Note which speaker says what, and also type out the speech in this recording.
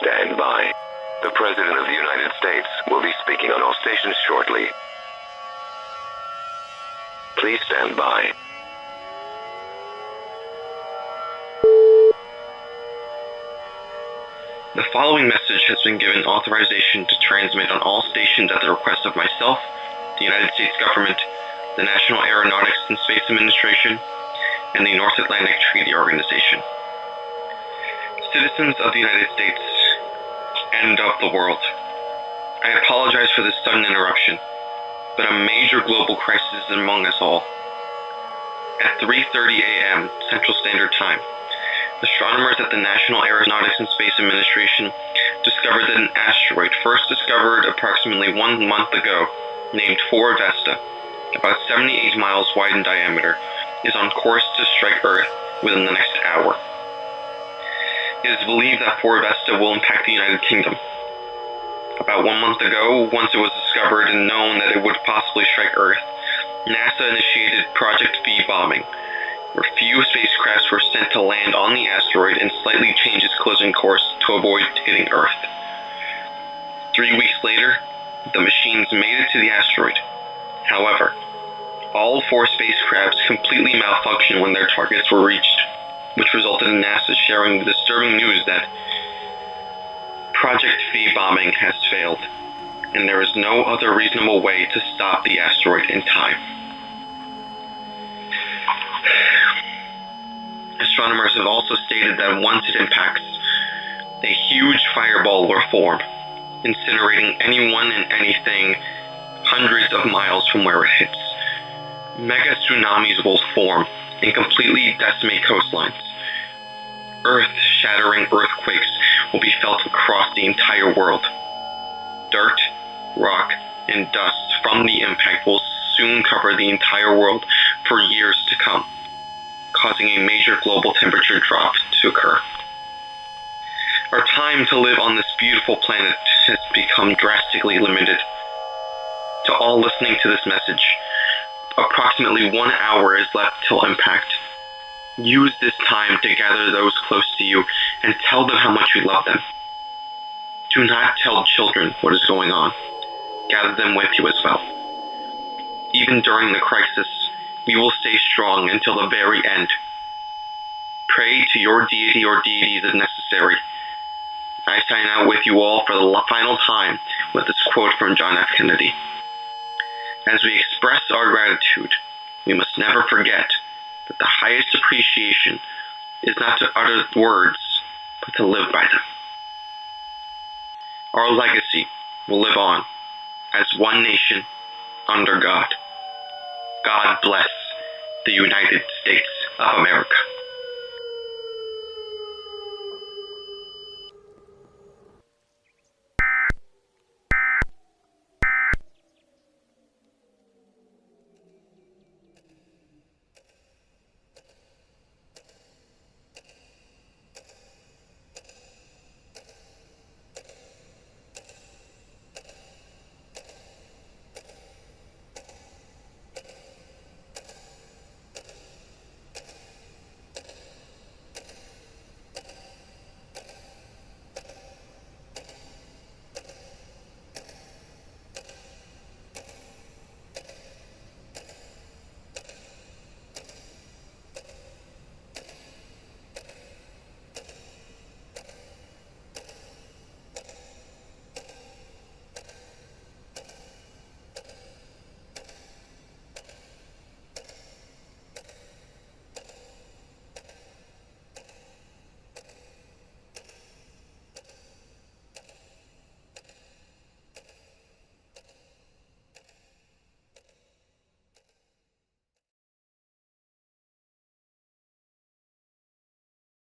Speaker 1: Stand by. The President of the United States will be speaking on all stations shortly. Please stand by.
Speaker 2: The following message has been given authorization to transmit on all stations at the request of myself, the United States government, the National Aeronautics and Space Administration, and the North Atlantic Treaty Organization. Citizens of the United States and of the world, I apologize for this sudden interruption, but a major global crisis is among us all. At 3:30 a.m. Central Standard Time, astronomers at the National Aeronautics and Space Administration discovered that an asteroid first discovered approximately 1 month ago, named 4 Vesta, about 78 miles wide in diameter, is on course to strike Earth within the next hour. It is believed that 4 Vesta will impact the United Kingdom. About 1 month ago, once it was discovered and known that it would possibly strike Earth, NASA initiated Project V bombing, where few spacecrafts were sent to land on the asteroid and slightly change its closing course to avoid hitting Earth. 3 weeks later, the machines made it to the asteroid. However, all 4 spacecrafts completely malfunctioned when their targets were reached, which resulted in NASA sharing the disturbing news that Project V bombing has failed, and there is no other reasonable way to stop the asteroid in time. Astronomers have also stated that once it impacts, a huge fireball will form, incinerating anyone and anything hundreds of miles from where it hits. Mega tsunamis will form and completely decimate coastlines. Earth-shattering earthquakes will be felt across the entire world. Dirt, rock, and dust from the impact will soon cover the entire world for years to come, causing a major global temperature drop to occur. Our time to live on this beautiful planet has become drastically limited. To all listening to this message, approximately 1 hour is left till impact. Use this time to gather those close to you and tell them how much you love them. Do not tell children what is going on. Gather them with you as well. Even during the crisis, we will stay strong until the very end. Pray to your deity or deities if necessary. I sign out with you all for the final time with this quote from John F. Kennedy. As we express our gratitude, we must never forget that the highest appreciation is not to utter words, but to live by them. Our legacy will live on as one nation under God. God bless the United States of America.